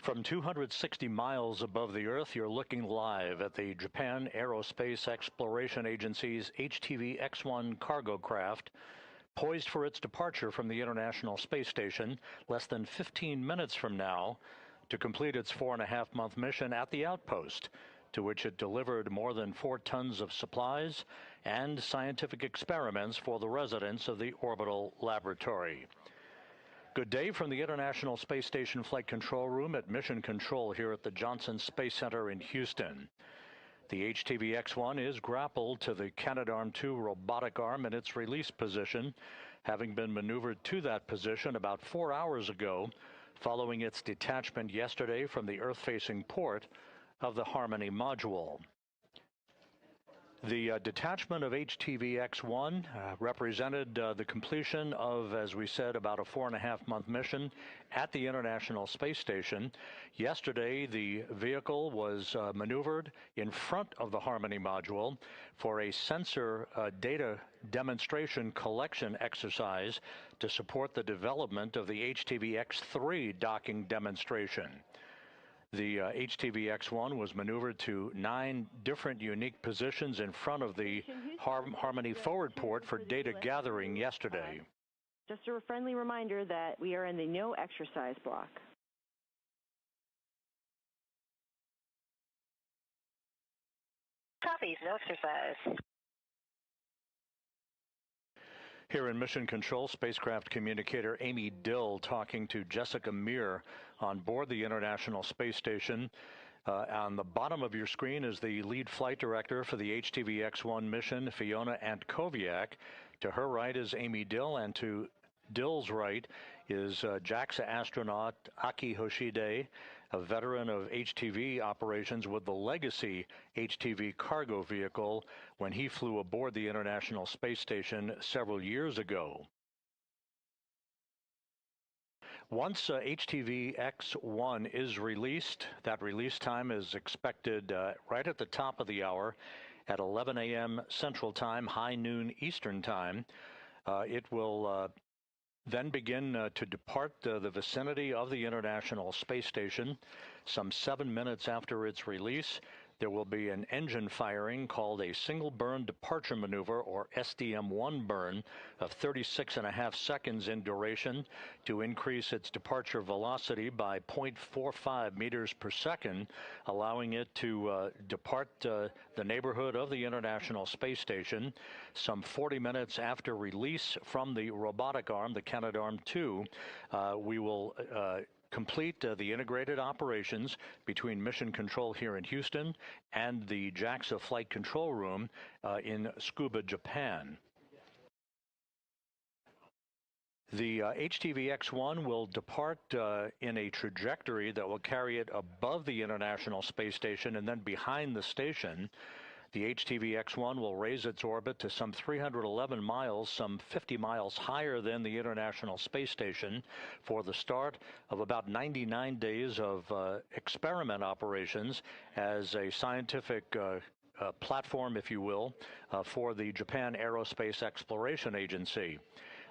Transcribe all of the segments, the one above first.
From 260 miles above the Earth, you're looking live at the Japan Aerospace Exploration Agency's HTV-X1 cargo craft, poised for its departure from the International Space Station less than 15 minutes from now to complete its 4.5-month mission at the outpost, to which it delivered more than 4 tons of supplies and scientific experiments for the residents of the orbital laboratory. Good day from the International Space Station Flight Control Room at Mission Control here at the Johnson Space Center in Houston. The HTV-X1 is grappled to the Canadarm2 robotic arm in its release position, having been maneuvered to that position about 4 hours ago, following its detachment yesterday from the Earth-facing port of the Harmony module. The detachment of HTV-X1 represented the completion of, as we said, about a 4.5-month mission at the International Space Station. Yesterday, the vehicle was maneuvered in front of the Harmony module for a sensor data demonstration collection exercise to support the development of the HTV-X3 docking demonstration. The HTV-X1 was maneuvered to 9 different unique positions in front of the Harmony forward port for data gathering yesterday. Just a friendly reminder that we are in the no exercise block. Copy, no exercise. Here in Mission Control, spacecraft communicator Amy Dill talking to Jessica Meir on board the International Space Station. On the bottom of your screen is the lead flight director for the HTV-X1 mission, Fiona Antkowiak. To her right is Amy Dill, and to Dill's right is Jaxa astronaut Aki Hoshide, a veteran of HTV operations with the legacy HTV cargo vehicle when he flew aboard the International Space Station several years ago. Once HTV-X1 is released, that release time is expected right at the top of the hour at 11 a.m. Central Time, high noon Eastern Time. It will then begin to depart the vicinity of the International Space Station. Some 7 minutes after its release, there will be an engine firing called a single burn departure maneuver, or SDM-1 burn, of 36.5 seconds in duration to increase its departure velocity by 0.45 meters per second, allowing it to depart the neighborhood of the International Space Station. Some 40 minutes after release from the robotic arm, the Canadarm2, we will complete the integrated operations between Mission Control here in Houston and the Jaxa Flight Control Room in Tsukuba, Japan. The HTV-X1 will depart in a trajectory that will carry it above the International Space Station and then behind the station. The HTV-X1 will raise its orbit to some 311 miles, some 50 miles higher than the International Space Station, for the start of about 99 days of experiment operations as a scientific platform, if you will, for the Japan Aerospace Exploration Agency.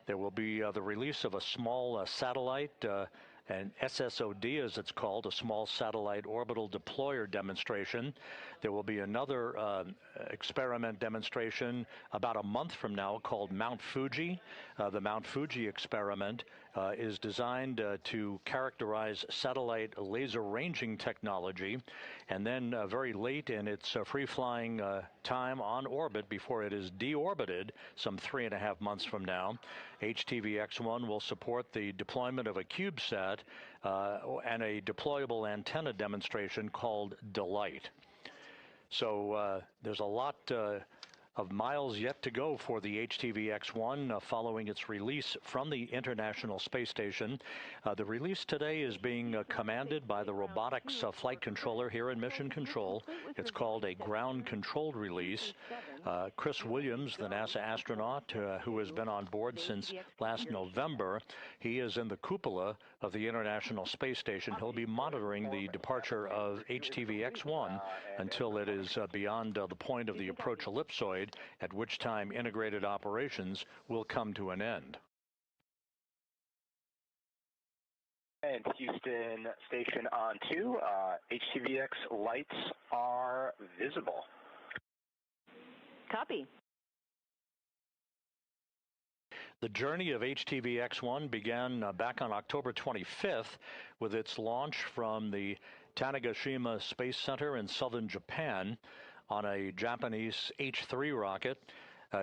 There will be the release of a small satellite, an SSOD as it's called, a small satellite orbital deployer demonstration. There will be another experiment demonstration about a month from now called Mount Fuji. The Mount Fuji experiment is designed to characterize satellite laser ranging technology, and then very late in its free-flying time on orbit before it is deorbited some 3.5 months from now, HTV-X1 will support the deployment of a CubeSat and a deployable antenna demonstration called Delight. So there's a lot of miles yet to go for the HTV-X1 following its release from the International Space Station. The release today is being commanded by the robotics flight controller here in Mission Control. It's called a ground-controlled release. Chris Williams, the NASA astronaut who has been on board since last November, he is in the cupola of the International Space Station. He'll be monitoring the departure of HTV-X1 until it is beyond the point of the approach ellipsoid, at which time integrated operations will come to an end. And Houston station on 2, HTV-X lights are visible. Copy. The journey of HTV-X1 began back on October 25th with its launch from the Tanegashima Space Center in southern Japan on a Japanese H3 rocket.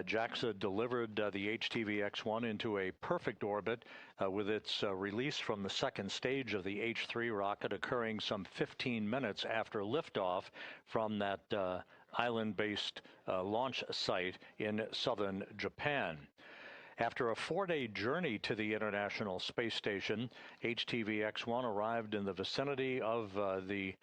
Jaxa delivered the HTV-X1 into a perfect orbit with its release from the second stage of the H3 rocket occurring some 15 minutes after liftoff from that island-based launch site in southern Japan. After a 4-day journey to the International Space Station, HTV-X1 arrived in the vicinity of the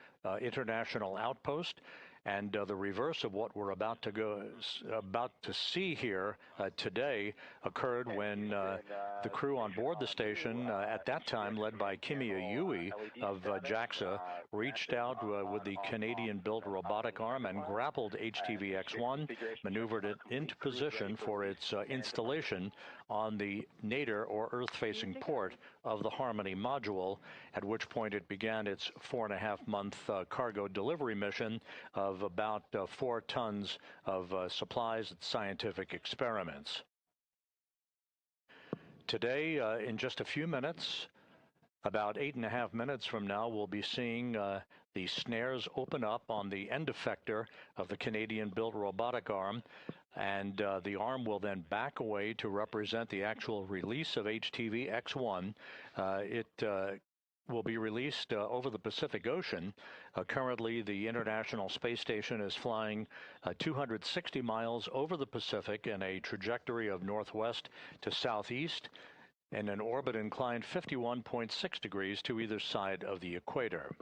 International Outpost. And the reverse of what we're about to see here today occurred when the crew on board the station, at that time led by Kimiya Yui of Jaxa, reached out with the Canadian-built robotic arm and grappled HTV-X1, maneuvered it into position for its installation on the nadir or Earth-facing port of the Harmony module, at which point it began its 4.5-month cargo delivery mission of about 4 tons of supplies and scientific experiments. Today, in just a few minutes, about 8.5 minutes from now, we'll be seeing the snares open up on the end effector of the Canadian-built robotic arm, and the arm will then back away to represent the actual release of HTV-X1. It will be released over the Pacific Ocean. Currently, the International Space Station is flying 260 miles over the Pacific in a trajectory of northwest to southeast, and an orbit inclined 51.6 degrees to either side of the equator.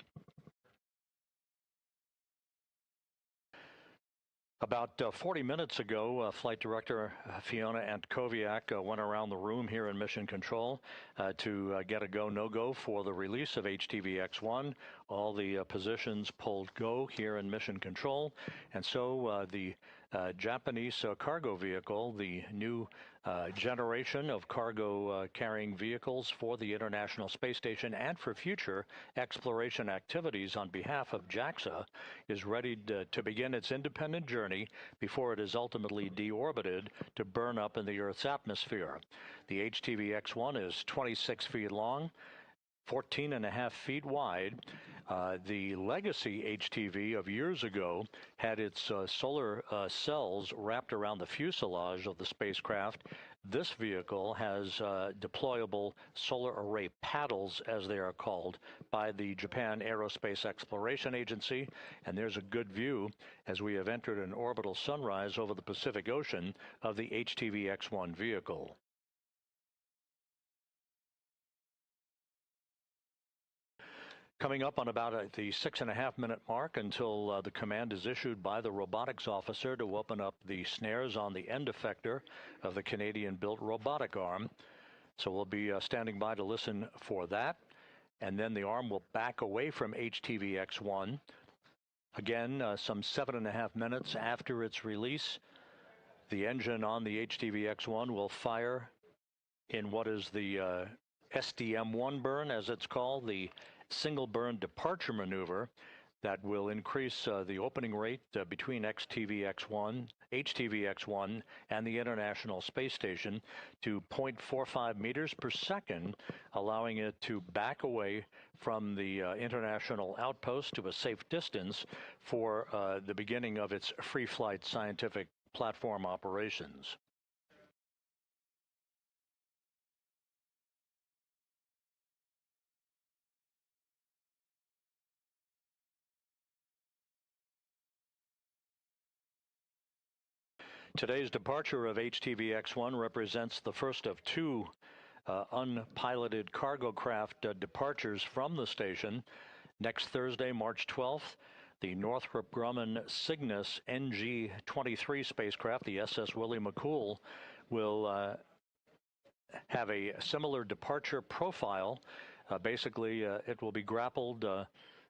About 40 minutes ago, Flight Director Fiona Antkowiak went around the room here in Mission Control to get a go, no-go for the release of HTV-X1. All the positions pulled go here in Mission Control, and so the Japanese cargo vehicle, the new generation of cargo carrying vehicles for the International Space Station and for future exploration activities on behalf of Jaxa, is ready to begin its independent journey before it is ultimately deorbited to burn up in the Earth's atmosphere. The HTV-X1 is 26 feet long, 14.5 feet wide. The legacy HTV of years ago had its solar cells wrapped around the fuselage of the spacecraft. This vehicle has deployable solar array paddles, as they are called, by the Japan Aerospace Exploration Agency, and there's a good view as we have entered an orbital sunrise over the Pacific Ocean of the HTV-X1 vehicle. Coming up on about the 6.5-minute mark until the command is issued by the robotics officer to open up the snares on the end effector of the Canadian-built robotic arm. So we'll be standing by to listen for that. And then the arm will back away from HTV-X1. Again, some 7.5 minutes after its release, the engine on the HTV-X1 will fire in what is the SDM-1 burn, as it's called, the single burn departure maneuver that will increase the opening rate between HTV-X1 and the International Space Station to 0.45 meters per second, allowing it to back away from the International Outpost to a safe distance for the beginning of its free flight scientific platform operations. Today's departure of HTV-X1 represents the first of 2 unpiloted cargo craft departures from the station. Next Thursday, March 12th, the Northrop Grumman Cygnus NG-23 spacecraft, the SS Willie McCool, will have a similar departure profile. Basically, it will be grappled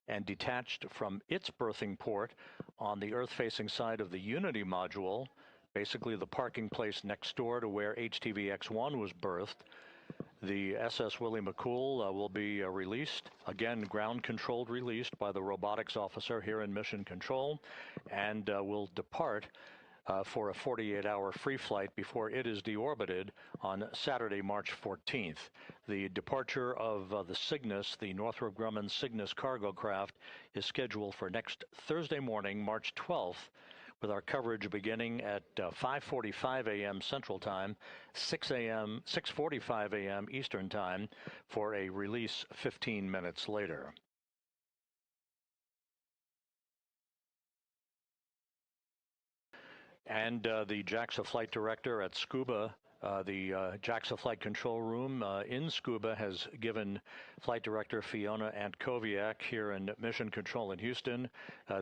and detached from its berthing port on the Earth-facing side of the Unity module, basically the parking place next door to where HTV-X1 was berthed. The SS Willie McCool will be released, again ground-controlled released by the robotics officer here in Mission Control, and will depart for a 48-hour free flight before it is deorbited on Saturday, March 14th. The departure of the Cygnus, the Northrop Grumman Cygnus cargo craft, is scheduled for next Thursday morning, March 12th, with our coverage beginning at 5:45 a.m. Central Time, 6:45 a.m. Eastern Time, for a release 15 minutes later. And the Jaxa flight director at Scuba, the Jaxa flight control room in Scuba, has given flight director Fiona Antkowiak here in Mission Control in Houston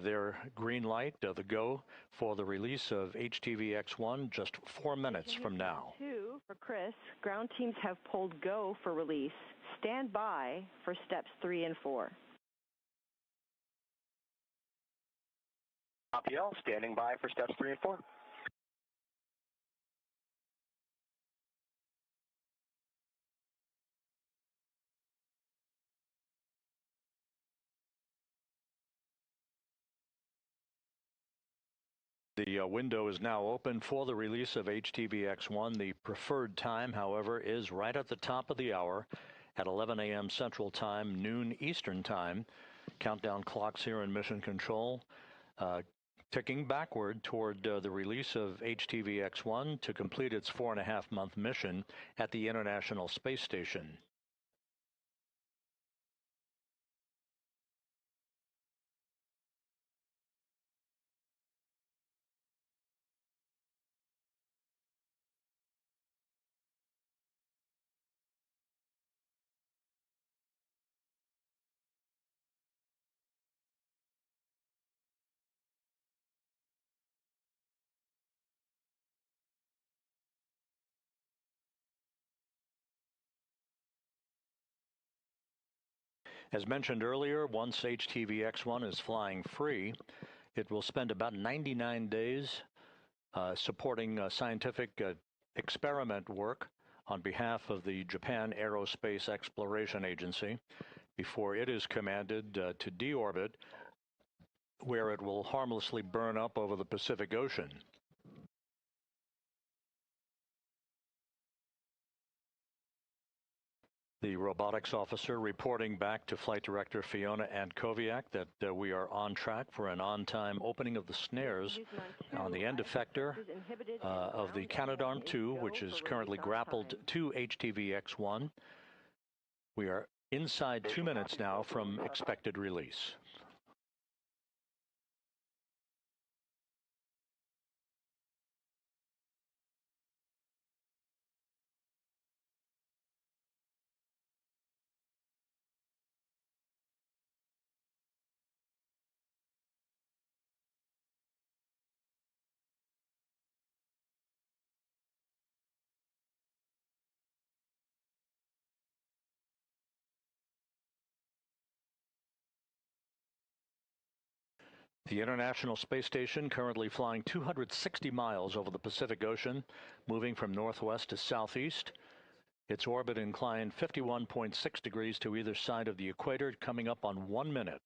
their green light, the go for the release of HTV-X1 just 4 minutes from now. 2 for Chris. Ground teams have pulled go for release. Stand by for steps 3 and 4. RPL, standing by for steps 3 and 4. The window is now open for the release of HTV-X1. The preferred time, however, is right at the top of the hour at 11 a.m. Central Time, noon Eastern Time. Countdown clocks here in Mission Control ticking backward toward the release of HTV-X1 to complete its 4.5-month mission at the International Space Station. As mentioned earlier, once HTV-X1 is flying free, it will spend about 99 days supporting scientific experiment work on behalf of the Japan Aerospace Exploration Agency before it is commanded to deorbit, where it will harmlessly burn up over the Pacific Ocean. The robotics officer reporting back to Flight Director Fiona Antkowiak that we are on track for an on-time opening of the snares on the end effector of the Canadarm2, which is currently grappled to HTV-X1. We are inside 2 minutes now from expected release. The International Space Station currently flying 260 miles over the Pacific Ocean, moving from northwest to southeast. Its orbit inclined 51.6 degrees to either side of the equator, coming up on 1 minute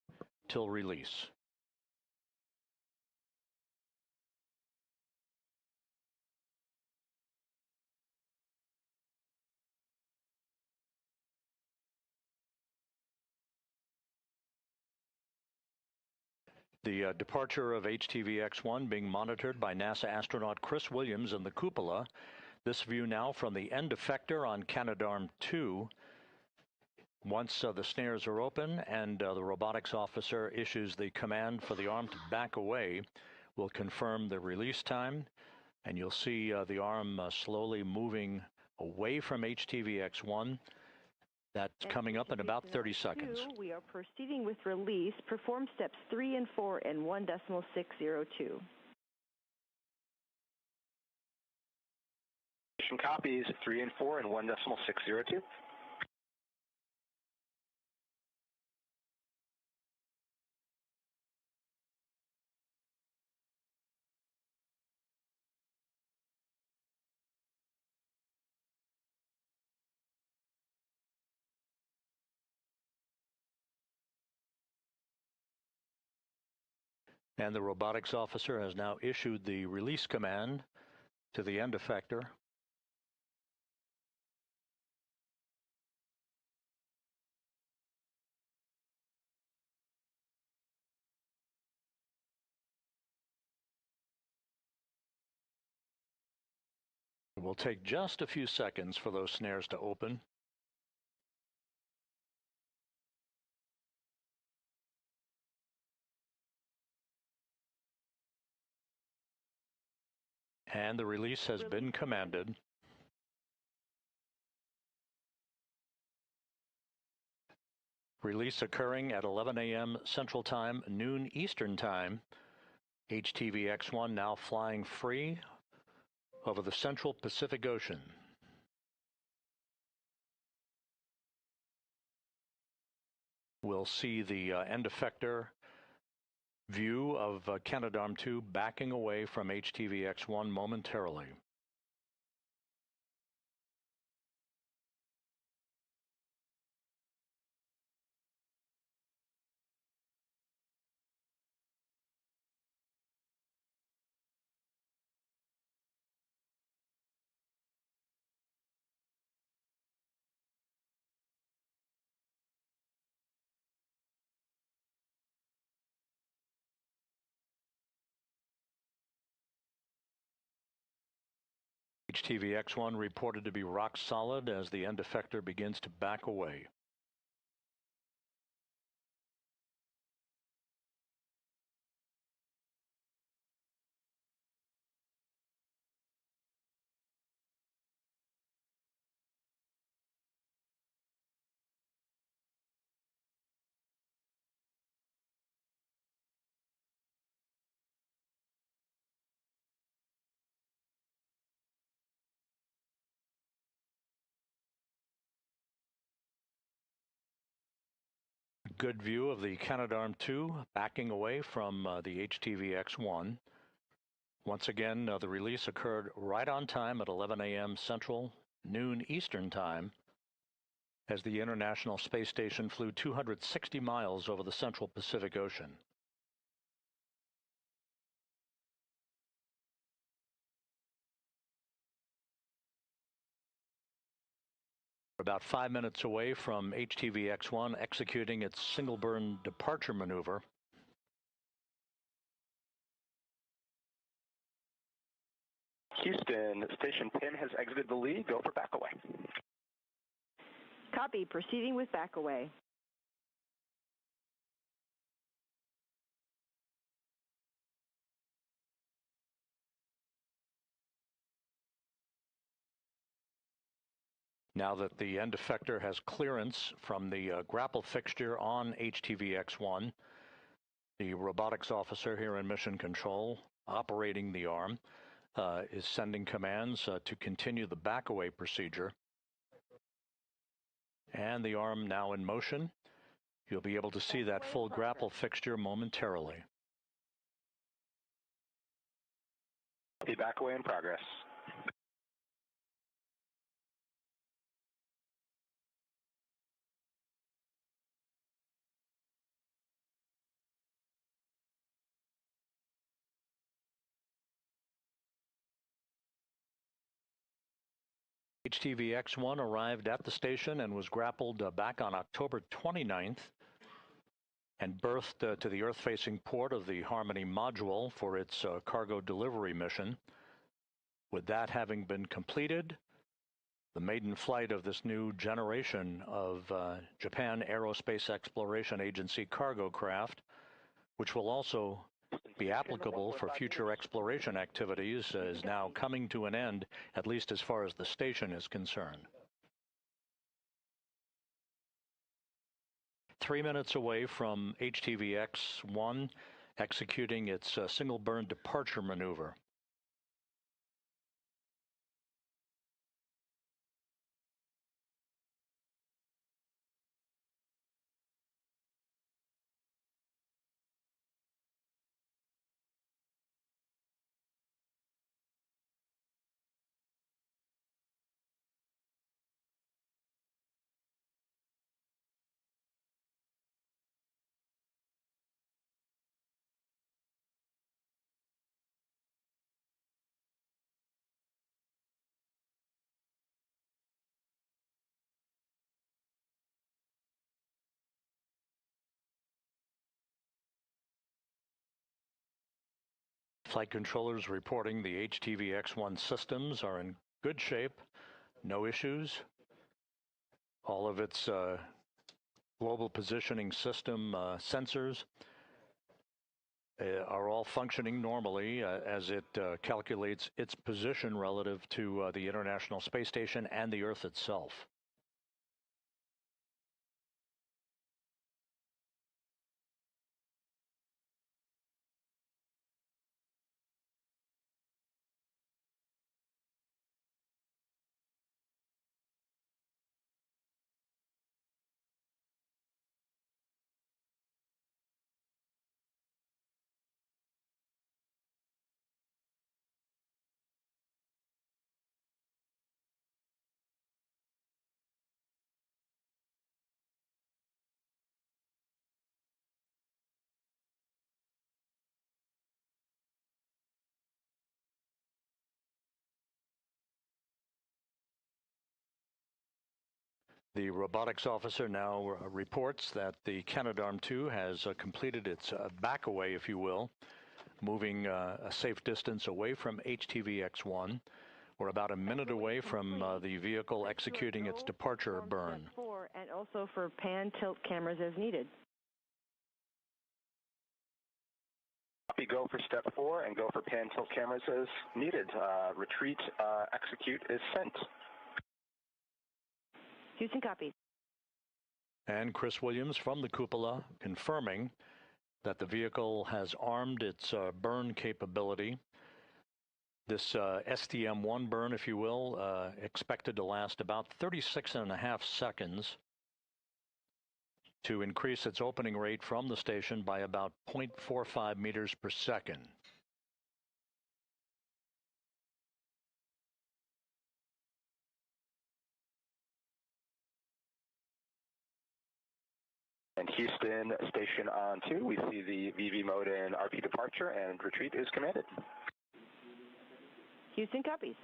till release. The departure of HTV-X1 being monitored by NASA astronaut Chris Williams in the cupola. This view now from the end effector on Canadarm2. Once the snares are open and the robotics officer issues the command for the arm to back away, we'll confirm the release time, and you'll see the arm slowly moving away from HTV-X1. That's coming up in about 30 seconds. We are proceeding with release. Perform steps 3 and 4 in 1.602. Copies 3 and 4 in 1.602. And the robotics officer has now issued the release command to the end effector. It will take just a few seconds for those snares to open. And the release has been commanded. Release occurring at 11 a.m. Central Time, noon Eastern Time. HTV-X1 now flying free over the Central Pacific Ocean. We'll see the end effector view of Canadarm2 backing away from HTV-X1 momentarily. HTV-X1 reported to be rock solid as the end effector begins to back away. Good view of the Canadarm2 backing away from the HTV-X1. Once again, the release occurred right on time at 11 a.m. Central, noon Eastern Time, as the International Space Station flew 260 miles over the Central Pacific Ocean. About 5 minutes away from HTV-X1 executing its single burn departure maneuver. Houston, Station 10 has exited the lead. Go for back away. Copy. Proceeding with back away. Now that the end effector has clearance from the grapple fixture on HTV-X1, the robotics officer here in Mission Control, operating the arm, is sending commands to continue the back-away procedure. And the arm now in motion. You'll be able to see that full grapple fixture momentarily. The back-away in progress. HTV-X1 arrived at the station and was grappled back on October 29th and berthed to the Earth-facing port of the Harmony module for its cargo delivery mission. With that having been completed, the maiden flight of this new generation of Japan Aerospace Exploration Agency cargo craft, which will also be applicable for future exploration activities, is now coming to an end, at least as far as the station is concerned. 3 minutes away from HTV-X1 executing its single burn departure maneuver. Flight controllers reporting the HTV-X1 systems are in good shape, no issues. All of its global positioning system sensors are all functioning normally as it calculates its position relative to the International Space Station and the Earth itself. The robotics officer now reports that the Canadarm2 has completed its back-away, if you will, moving a safe distance away from HTV-X1. We're about a minute away from the vehicle executing its departure burn. And also for pan-tilt cameras as needed. Copy, go for step 4 and go for pan-tilt cameras as needed. Retreat, execute is sent. Houston copies. And Chris Williams from the cupola confirming that the vehicle has armed its burn capability. This STM-1 burn, if you will, expected to last about 36.5 seconds to increase its opening rate from the station by about 0.45 meters per second. And Houston, station on 2. We see the VV mode in RP departure, and retreat is commanded. Houston copies.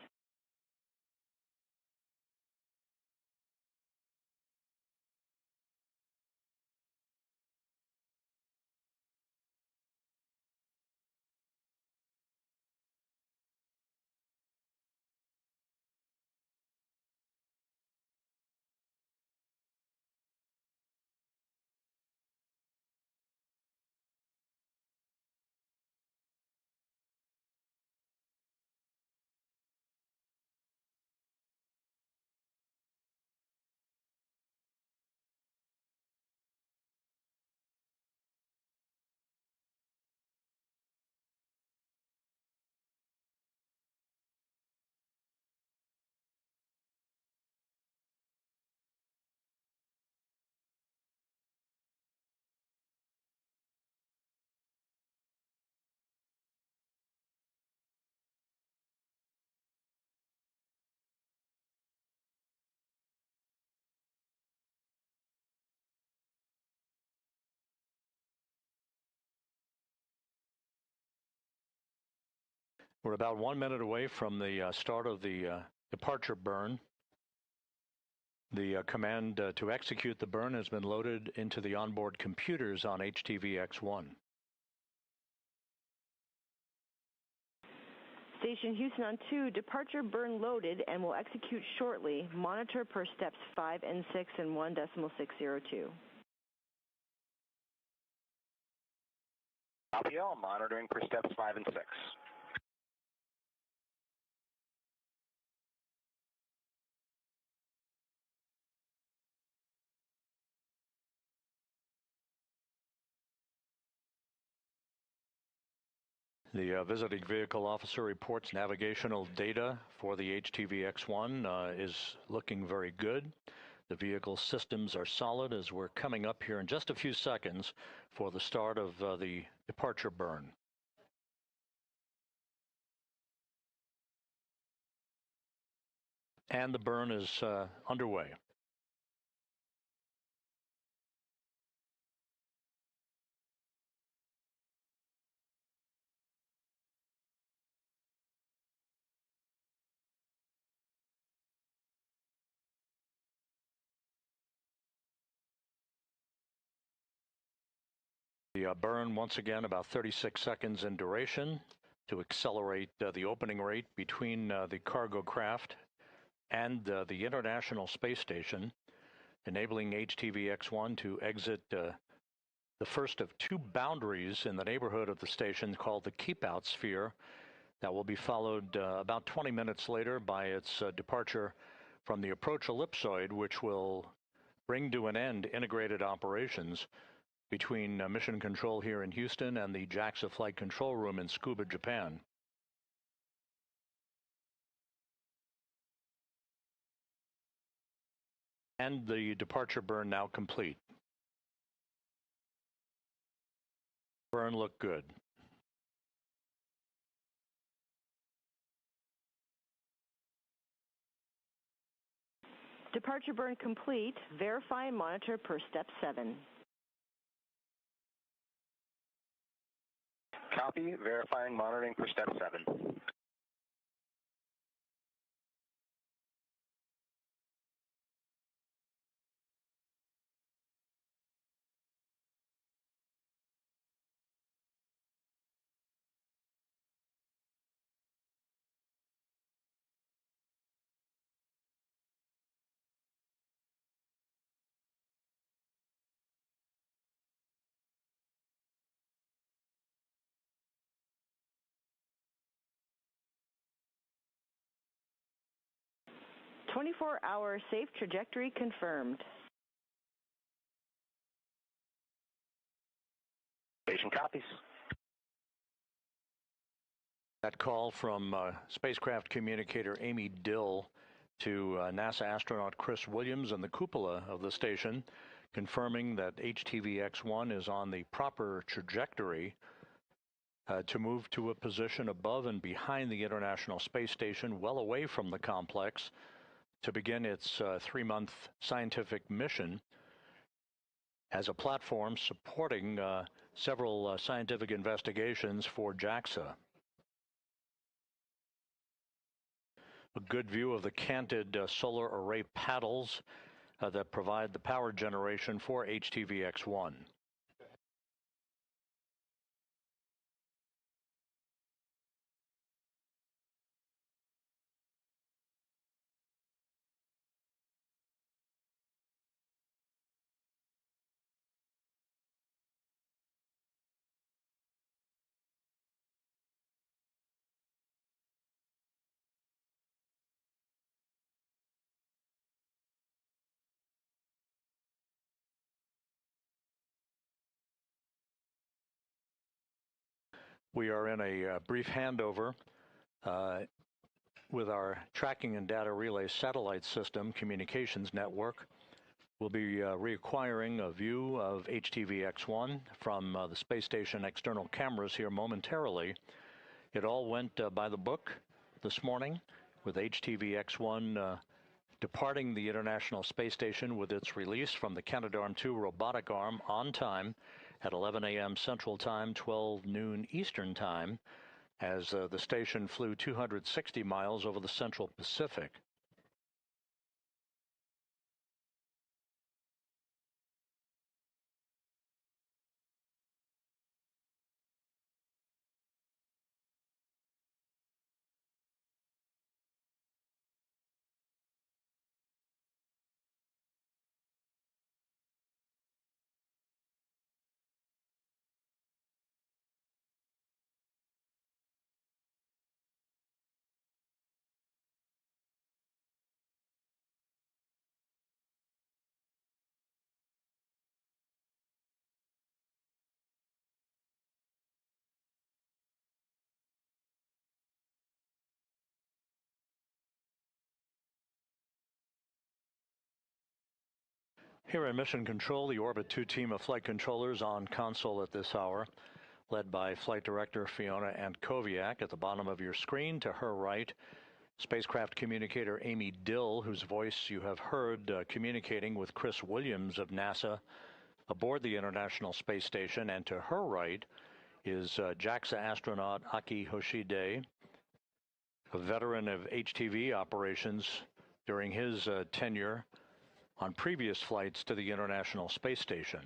We're about 1 minute away from the start of the departure burn. The command to execute the burn has been loaded into the onboard computers on HTV-X1. Station Houston on 2, departure burn loaded and will execute shortly. Monitor per steps 5 and 6 and 1.602. Copy all, monitoring per steps 5 and 6. The visiting vehicle officer reports navigational data for the HTV-X1 is looking very good. The vehicle systems are solid as we're coming up here in just a few seconds for the start of the departure burn. And the burn is underway. The burn, once again, about 36 seconds in duration. to accelerate the opening rate between the cargo craft and the International Space Station, enabling HTV-X1 to exit the first of two boundaries in the neighborhood of the station called the Keep-Out Sphere. That will be followed about 20 minutes later by its departure from the approach ellipsoid, which will bring to an end integrated operations between Mission Control here in Houston and the Jaxa Flight Control Room in Tsukuba, Japan. And the departure burn now complete. Burn looked good. Departure burn complete. Verify and monitor per step 7. Copy. Verifying monitoring per step 7. Hour safe trajectory confirmed. Station copies. That call from spacecraft communicator Amy Dill to NASA astronaut Chris Williams and the cupola of the station, confirming that HTV-X1 is on the proper trajectory to move to a position above and behind the International Space Station, well away from the complex, to begin its 3-month scientific mission as a platform supporting several scientific investigations for Jaxa. A good view of the canted solar array paddles that provide the power generation for HTV-X1. We are in a brief handover with our tracking and data relay satellite system communications network. We'll be reacquiring a view of HTV-X1 from the space station external cameras here momentarily. It all went by the book this morning, with HTV-X1 departing the International Space Station with its release from the Canadarm2 robotic arm on time at 11 a.m. Central Time, 12 noon Eastern Time, as the station flew 260 miles over the Central Pacific. Here in Mission Control, the Orbit 2 team of flight controllers on console at this hour, led by Flight Director Fiona Antkowiak. At the bottom of your screen, to her right, spacecraft communicator Amy Dill, whose voice you have heard communicating with Chris Williams of NASA aboard the International Space Station. And to her right is JAXA astronaut Aki Hoshide, a veteran of HTV operations during his tenure on previous flights to the International Space Station.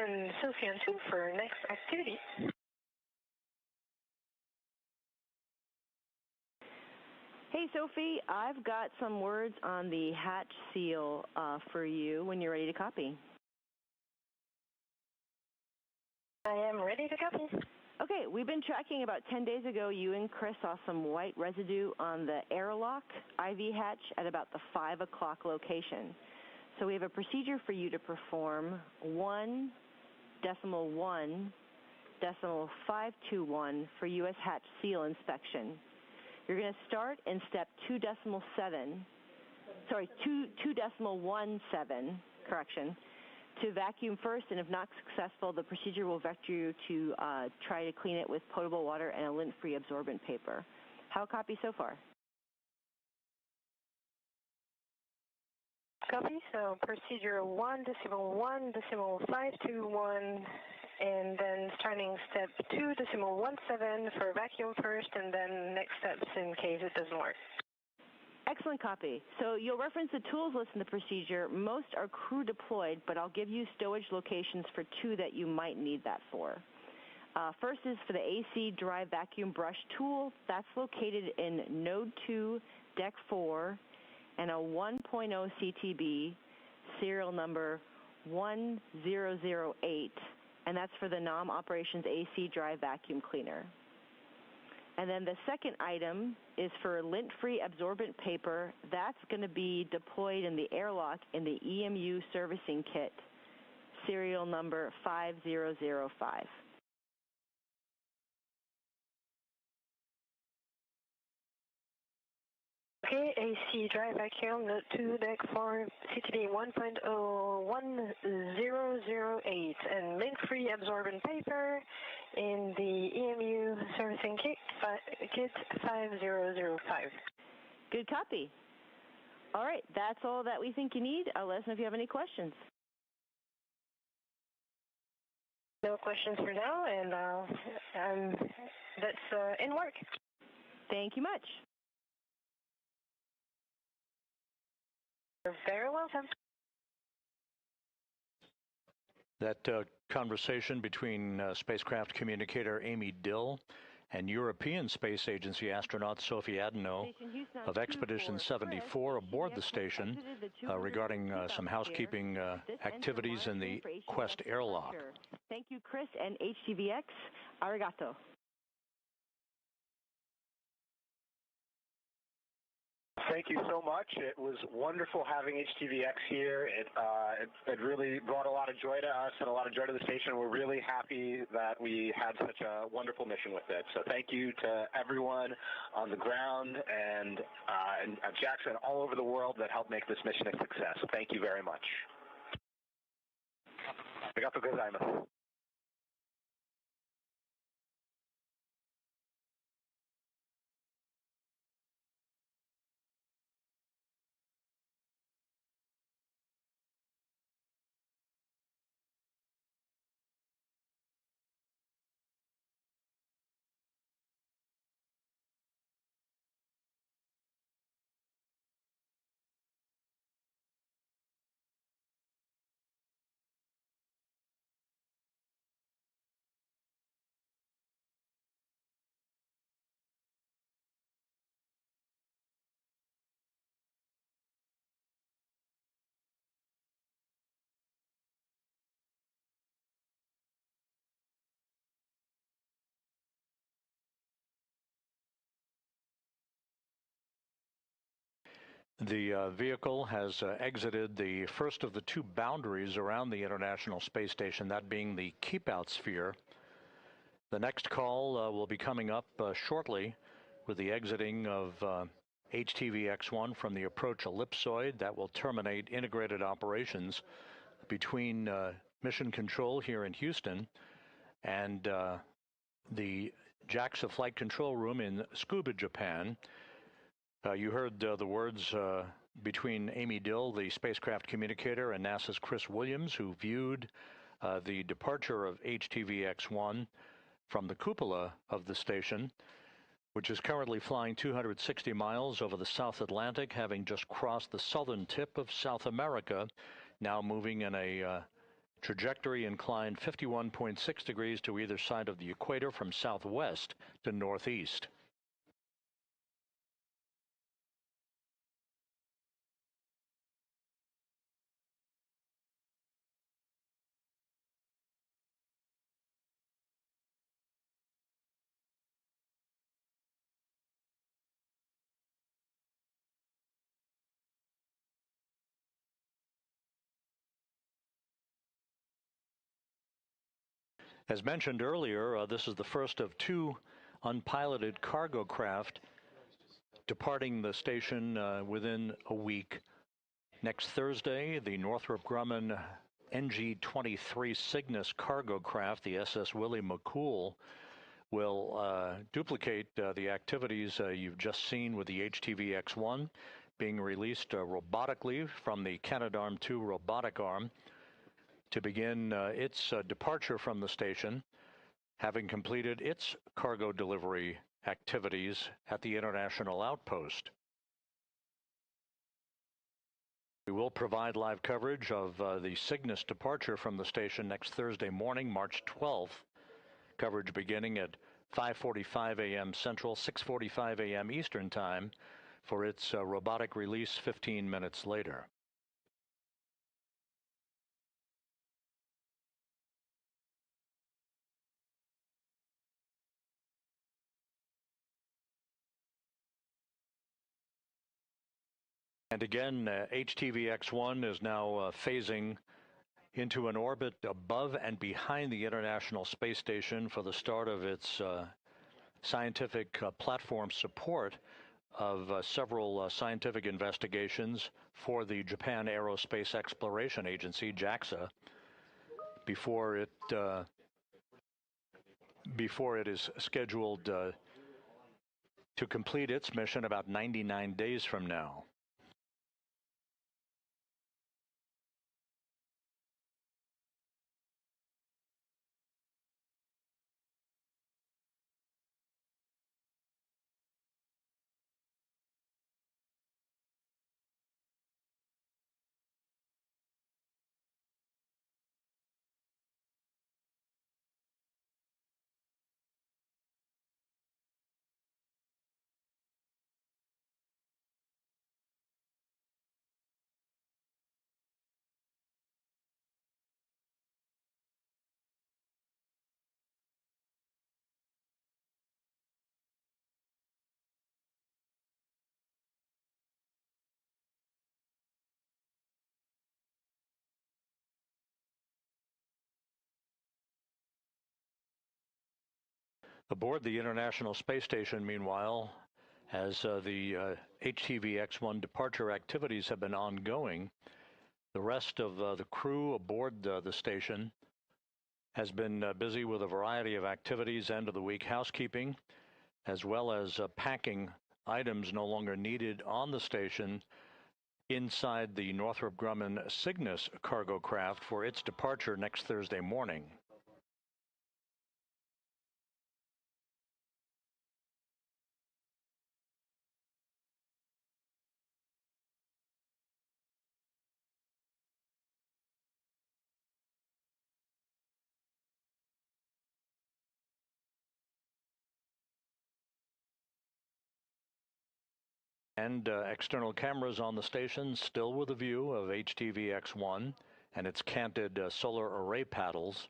send Sophie on 2 for next activity. Hey, Sophie, I've got some words on the hatch seal for you when you're ready to copy. I am ready to copy. Okay, we've been tracking about 10 days ago. You and Chris saw some white residue on the airlock IV hatch at about the 5 o'clock location. So we have a procedure for you to perform 1.1.521 for U.S. hatch seal inspection. You're going to start in step 2.17, correction, to vacuum first, and if not successful, the procedure will vector you to try to clean it with potable water and a lint-free absorbent paper. How copy so far? Copy, so procedure 1.1.521, and then starting step 2.17 for vacuum first, and then next steps in case it doesn't work. Excellent copy. So you'll reference the tools list in the procedure. Most are crew deployed, but I'll give you stowage locations for 2 that you might need that for. First is for the AC dry vacuum brush tool. That's located in Node 2, Deck 4, and a 1.0 CTB, serial number 1008, and that's for the NOM Operations AC dry vacuum cleaner. And then the second item is for lint-free absorbent paper. That's going to be deployed in the airlock in the EMU servicing kit, serial number 5005. Okay, AC dry vacuum, Node 2, Deck 4, CTB 1.01008, and lint-free absorbent paper in the EMU servicing kit 5005. Good copy. All right, that's all that we think you need. Let us know if you have any questions. No questions for now, and that's in work. Thank you much. You're very welcome. That conversation between spacecraft communicator Amy Dill and European Space Agency astronaut Sophie Adeno of Expedition 74 aboard the station regarding some housekeeping activities in the Quest airlock. Thank you, Chris and HTV-X. Arigato. Thank you so much. It was wonderful having HTV-X here. It really brought a lot of joy to us and a lot of joy to the station. We're really happy that we had such a wonderful mission with it. So thank you to everyone on the ground and at Jaxa and all over the world that helped make this mission a success. Thank you very much. Arigatou gozaimasu. The vehicle has exited the first of the 2 boundaries around the International Space Station, that being the keep-out sphere. The next call will be coming up shortly with the exiting of HTV-X1 from the approach ellipsoid. That will terminate integrated operations between Mission Control here in Houston and the Jaxa Flight Control Room in Tsukuba, Japan. You heard the words between Amy Dill, the spacecraft communicator, and NASA's Chris Williams, who viewed the departure of HTV-X1 from the cupola of the station, which is currently flying 260 miles over the South Atlantic, having just crossed the southern tip of South America, now moving in a Trajectory inclined 51.6 degrees to either side of the equator from southwest to northeast. As mentioned earlier, this is the first of two unpiloted cargo craft departing the station within a week. Next Thursday, the Northrop Grumman NG-23 Cygnus cargo craft, the SS Willie McCool, will duplicate the activities you've just seen with the HTV-X1 being released robotically from the Canadarm2 robotic arm to begin its departure from the station, having completed its cargo delivery activities at the international outpost. We will provide live coverage of the Cygnus departure from the station next Thursday morning, March 12th. Coverage beginning at 5:45 a.m. Central, 6:45 a.m. Eastern Time for its robotic release 15 minutes later. And again, HTV-X1 is now phasing into an orbit above and behind the International Space Station for the start of its scientific platform support of several scientific investigations for the Japan Aerospace Exploration Agency, Jaxa, before it is scheduled to complete its mission about 99 days from now. Aboard the International Space Station, meanwhile, as the HTV-X1 departure activities have been ongoing, the rest of the crew aboard the station has been busy with a variety of activities, end-of-the-week housekeeping, as well as packing items no longer needed on the station inside the Northrop Grumman Cygnus cargo craft for its departure next Thursday morning. And external cameras on the station, still with a view of HTV-X1 and its canted solar array paddles.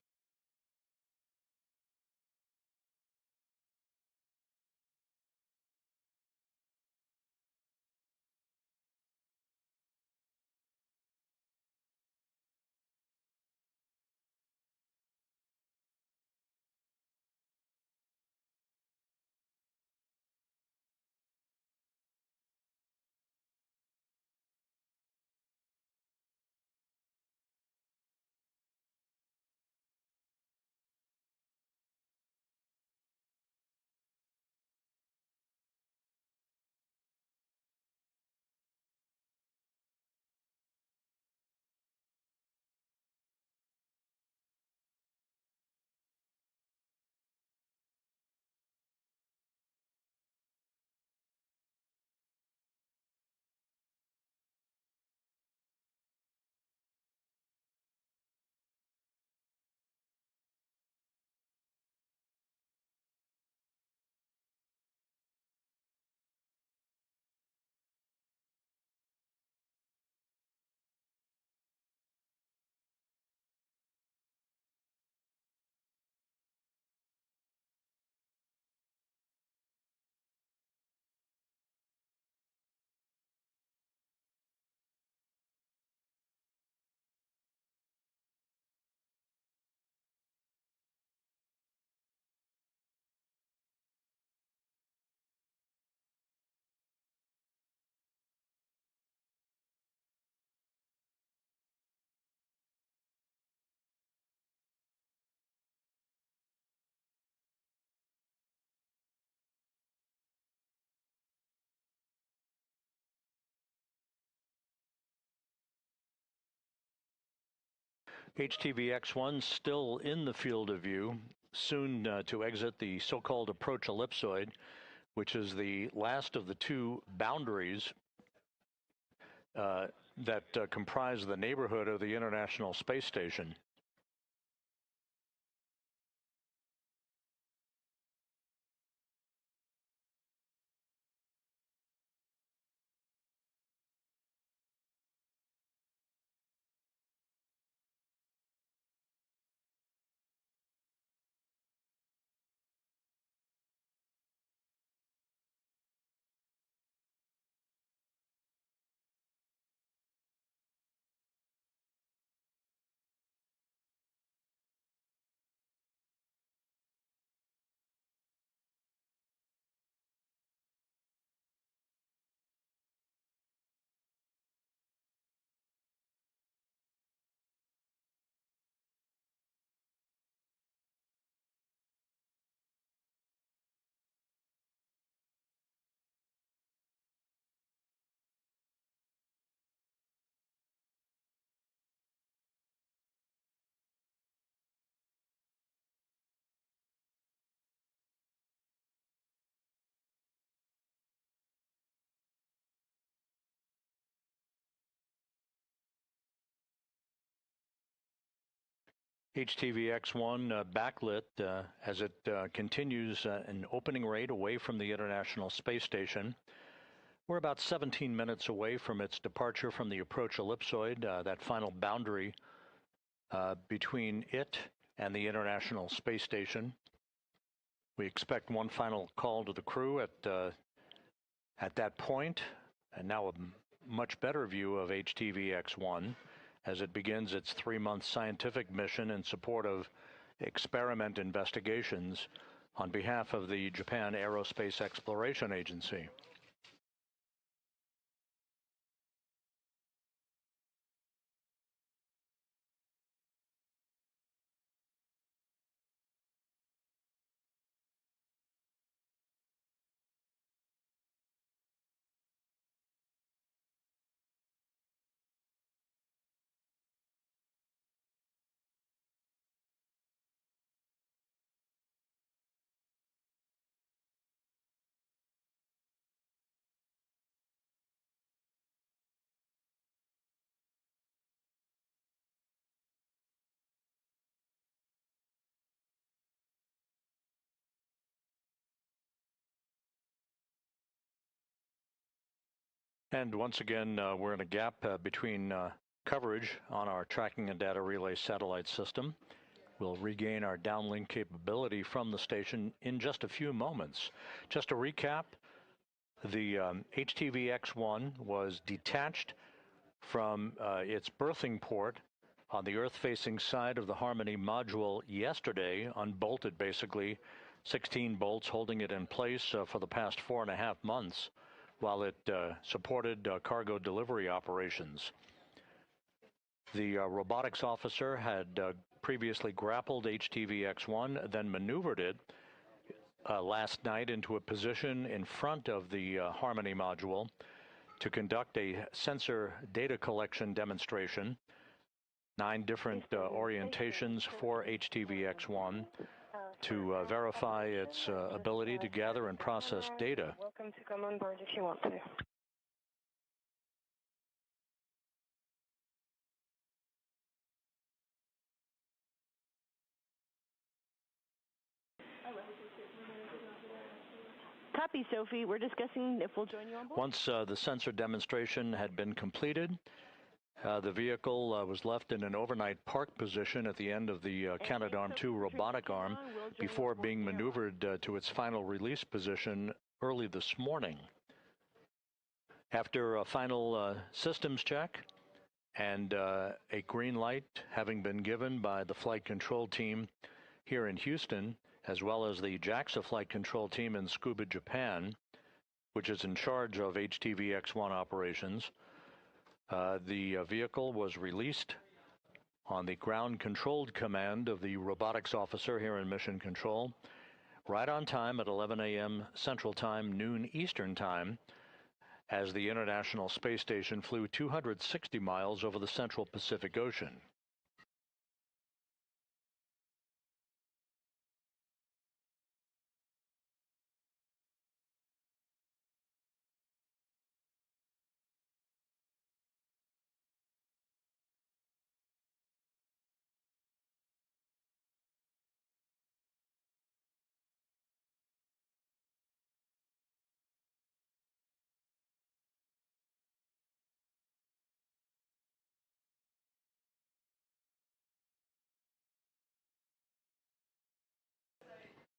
HTV-X1 still in the field of view, soon to exit the so-called approach ellipsoid, which is the last of the two boundaries that comprise the neighborhood of the International Space Station. HTV-X1 backlit as it continues an opening rate away from the International Space Station. We're about 17 minutes away from its departure from the approach ellipsoid, that final boundary between it and the International Space Station. We expect one final call to the crew at that point, and now a much better view of HTV-X1 as it begins its 3-month scientific mission in support of experiment investigations on behalf of the Japan Aerospace Exploration Agency. And once again, we're in a gap between coverage on our tracking and data relay satellite system. We'll regain our downlink capability from the station in just a few moments. Just to recap, the HTV-X1 was detached from its berthing port on the Earth-facing side of the Harmony module yesterday, unbolted basically, 16 bolts holding it in place for the past 4.5 months. While it supported cargo delivery operations. The robotics officer had previously grappled HTV-X1, then maneuvered it last night into a position in front of the Harmony module to conduct a sensor data collection demonstration. 9 different orientations for HTV-X1 to verify its ability to gather and process data. Welcome to come on board if you want to. Copy, Sophie. We're discussing if we'll join you on board. Once the sensor demonstration had been completed, the vehicle was left in an overnight park position at the end of the Canadarm2 robotic arm before being maneuvered to its final release position early this morning. After a final systems check and a green light having been given by the flight control team here in Houston, as well as the Jaxa flight control team in Tsukuba, Japan, which is in charge of HTV-X1 operations, the vehicle was released on the ground-controlled command of the robotics officer here in Mission Control, right on time at 11 a.m. Central Time, noon Eastern Time, as the International Space Station flew 260 miles over the Central Pacific Ocean.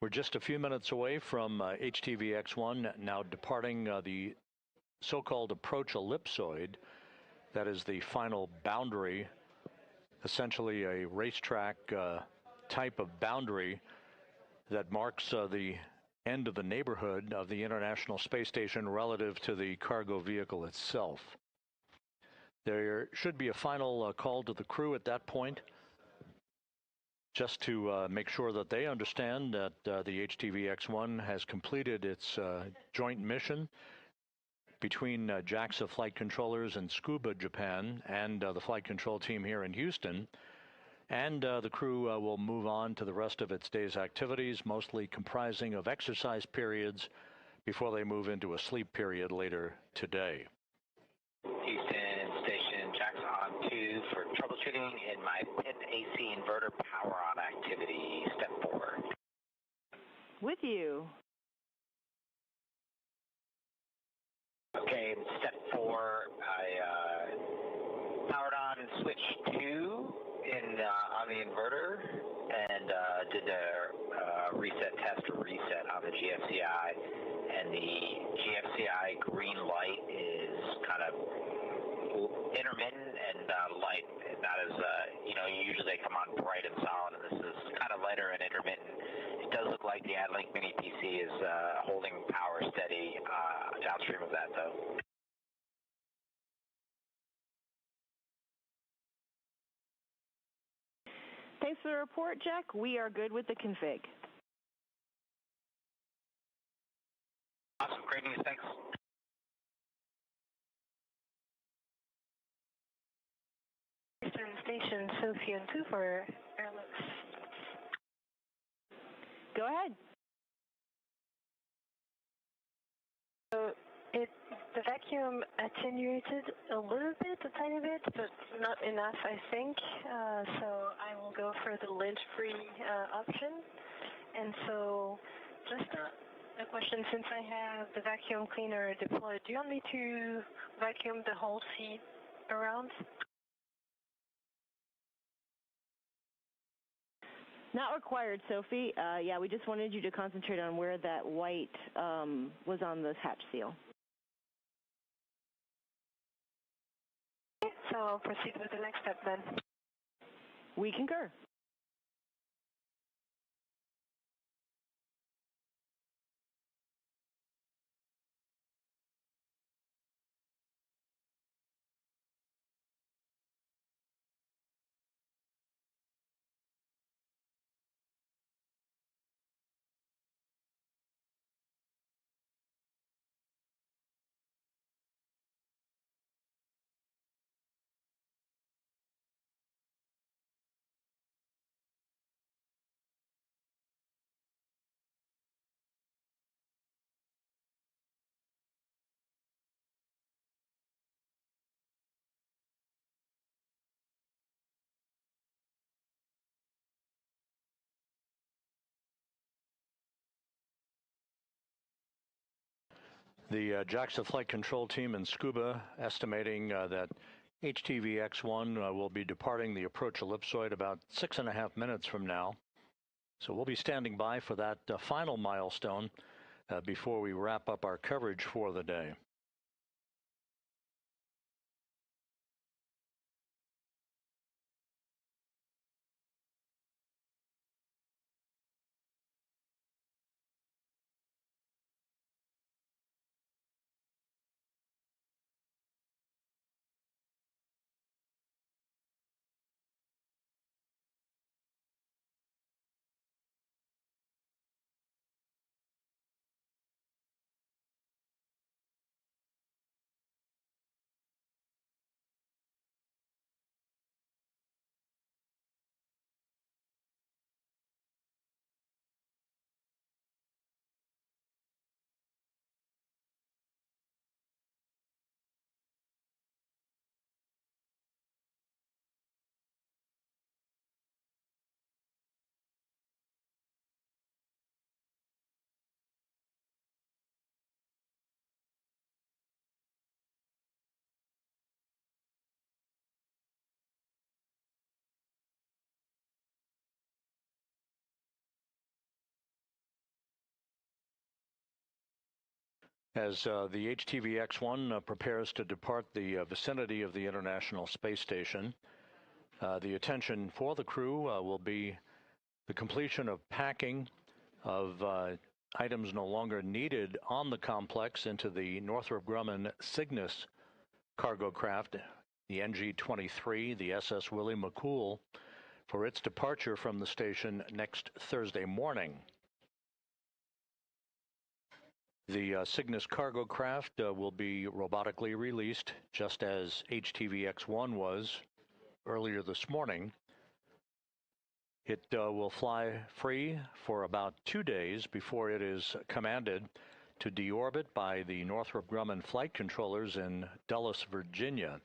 We're just a few minutes away from HTV-X1 now departing the so-called approach ellipsoid. That is the final boundary, essentially a racetrack type of boundary that marks the end of the neighborhood of the International Space Station relative to the cargo vehicle itself. There should be a final call to the crew at that point, just to make sure that they understand that the HTV-X1 has completed its joint mission between Jaxa flight controllers in Tsukuba, Japan, and the flight control team here in Houston. And the crew will move on to the rest of its day's activities, mostly comprising of exercise periods before they move into a sleep period later today. Houston Station, Jaxa on 2 for troubleshooting in my PIN AC inverter power on activity, step 4. With you. Okay, step 4, I powered on and switched 2 on the inverter and did a reset test or reset on the GFCI, and the GFCI green light is kind of intermittent and light, not as usually they come on bright and solid, and this is kind of lighter and intermittent. It does look like the AdLink Mini PC is holding power steady downstream of that, though. Thanks for the report, Jack. We are good with the config. Awesome. Great news. Thanks. Eastern Station, Sophia 2 for airlifts. Go ahead. So the vacuum attenuated a little bit, a tiny bit, but not enough, I think. So I will go for the lint-free option. And so just a question, since I have the vacuum cleaner deployed, do you want me to vacuum the whole seat around? Not required, Sophie. Yeah, we just wanted you to concentrate on where that white was on the hatch seal. So I'll proceed with the next step then. We concur. The Jaxa flight control team in Tsukuba estimating that HTV-X1 will be departing the approach ellipsoid about 6.5 minutes from now. So we'll be standing by for that final milestone before we wrap up our coverage for the day. As the HTV-X1 prepares to depart the vicinity of the International Space Station, the attention for the crew will be the completion of packing of items no longer needed on the complex into the Northrop Grumman Cygnus cargo craft, the NG-23, the SS Willie McCool, for its departure from the station next Thursday morning. The Cygnus cargo craft will be robotically released, just as HTV-X1 was earlier this morning. It will fly free for about 2 days before it is commanded to deorbit by the Northrop Grumman flight controllers in Dulles, Virginia.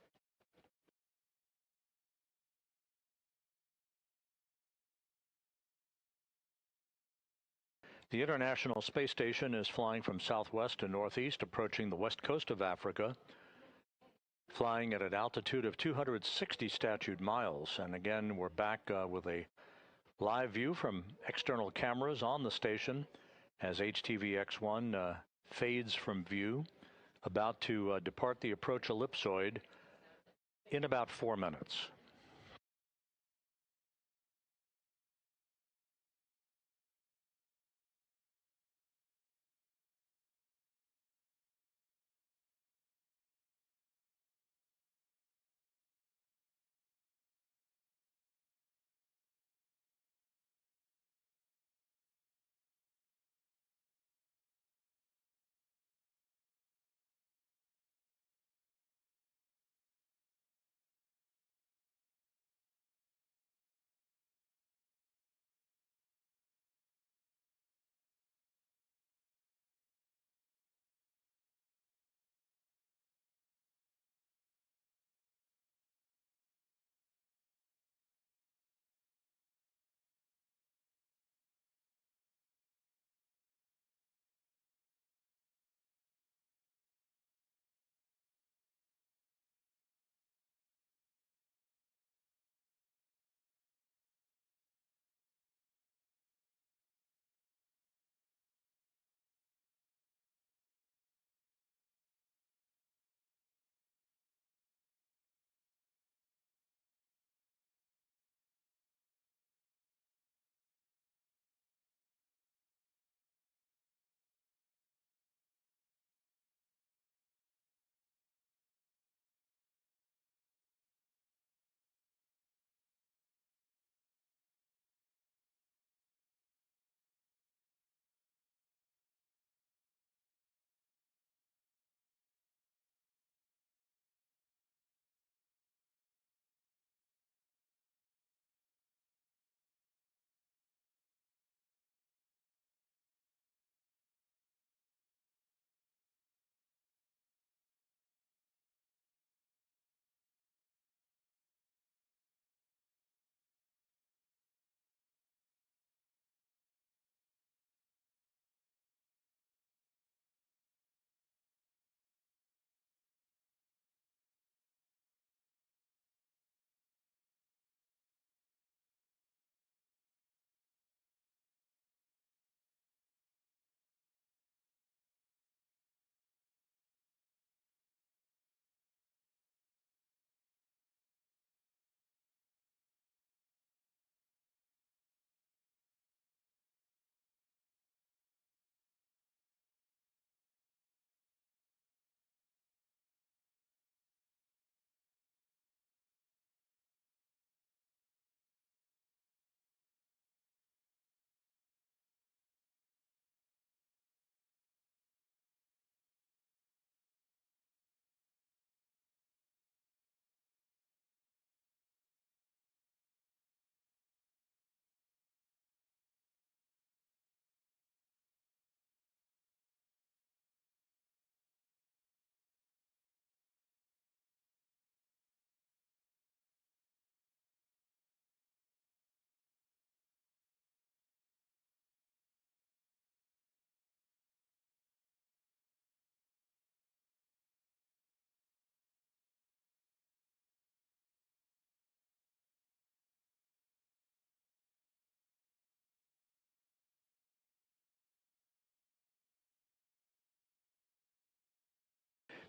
The International Space Station is flying from southwest to northeast, approaching the west coast of Africa, flying at an altitude of 260 statute miles. And again, we're back with a live view from external cameras on the station as HTV-X1 fades from view, about to depart the approach ellipsoid in about 4 minutes.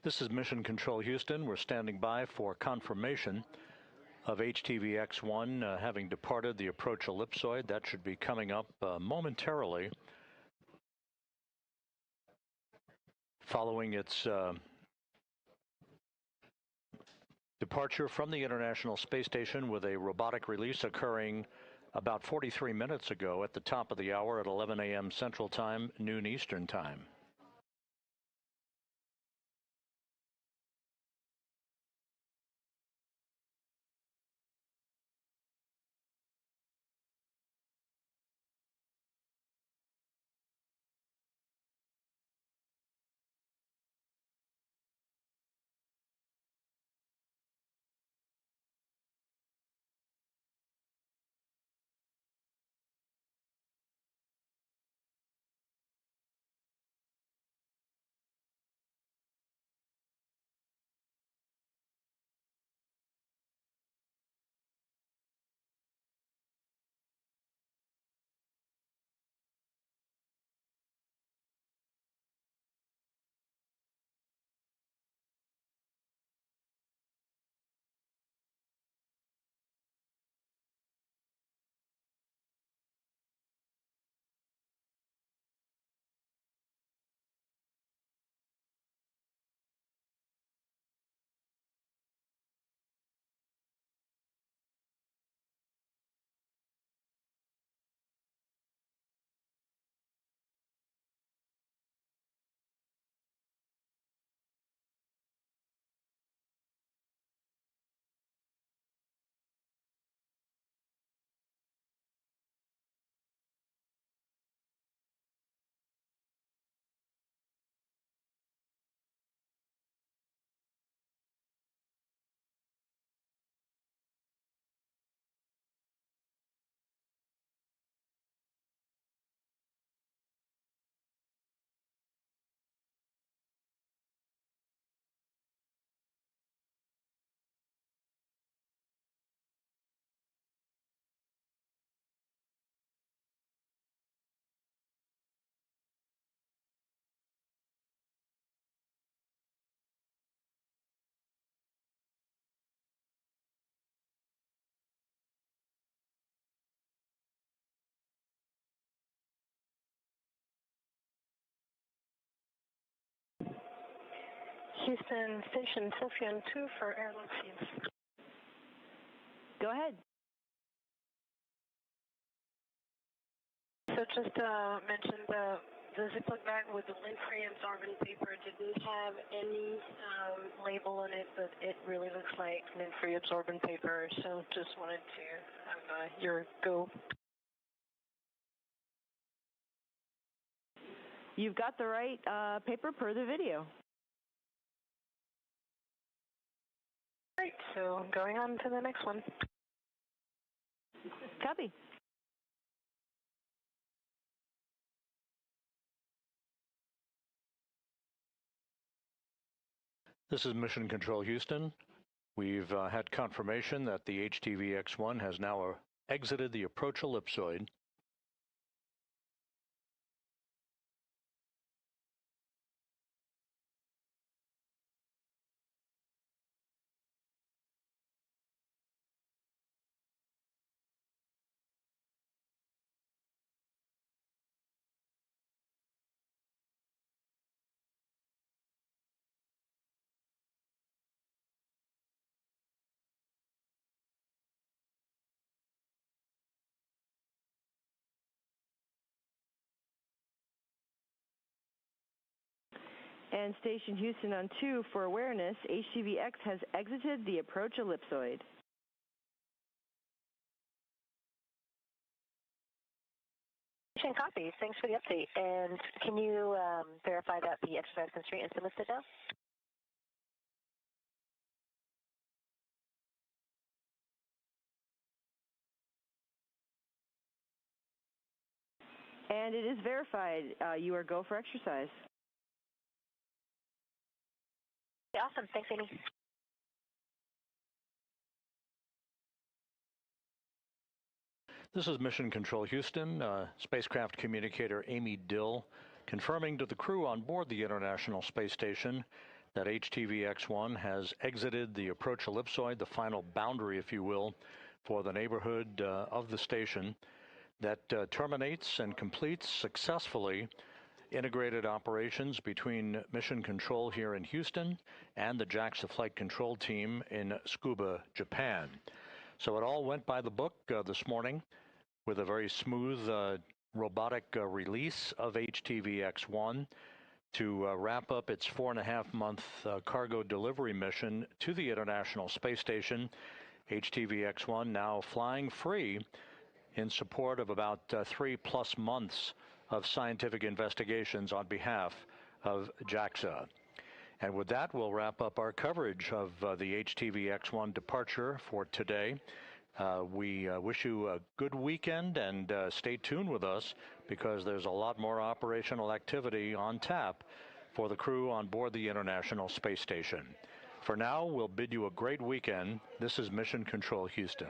This is Mission Control Houston. We're standing by for confirmation of HTV-X1 having departed the approach ellipsoid. That should be coming up momentarily following its departure from the International Space Station, with a robotic release occurring about 43 minutes ago at the top of the hour at 11 a.m. Central Time, noon Eastern Time. Houston Station Sophian 2 for airlock seals. Go ahead. So just mentioned the Ziploc bag with the lint-free absorbent paper didn't have any label on it, but it really looks like lint-free absorbent paper, so just wanted to have your go. You've got the right paper per the video. Right, so going on to the next one. Copy. This is Mission Control Houston. We've had confirmation that the HTV-X1 has now exited the approach ellipsoid. And Station Houston on 2 for awareness, HTV-X has exited the approach ellipsoid. Copy. Thanks for the update. And can you verify that the exercise constraint has been lifted now? And it is verified. You are go for exercise. Awesome. Thanks, Amy. This is Mission Control Houston. Spacecraft communicator Amy Dill confirming to the crew on board the International Space Station that HTV-X1 has exited the approach ellipsoid, the final boundary, if you will, for the neighborhood of the station that terminates and completes successfully integrated operations between Mission Control here in Houston and the Jaxa flight control team in Tsukuba, Japan. So it all went by the book this morning with a very smooth robotic release of HTV-X1 to wrap up its 4.5-month cargo delivery mission to the International Space Station. HTV-X1 now flying free in support of about 3+ months of scientific investigations on behalf of Jaxa. And with that, we'll wrap up our coverage of the HTV-X1 departure for today. We wish you a good weekend, and stay tuned with us because there's a lot more operational activity on tap for the crew on board the International Space Station. For now, we'll bid you a great weekend. This is Mission Control Houston.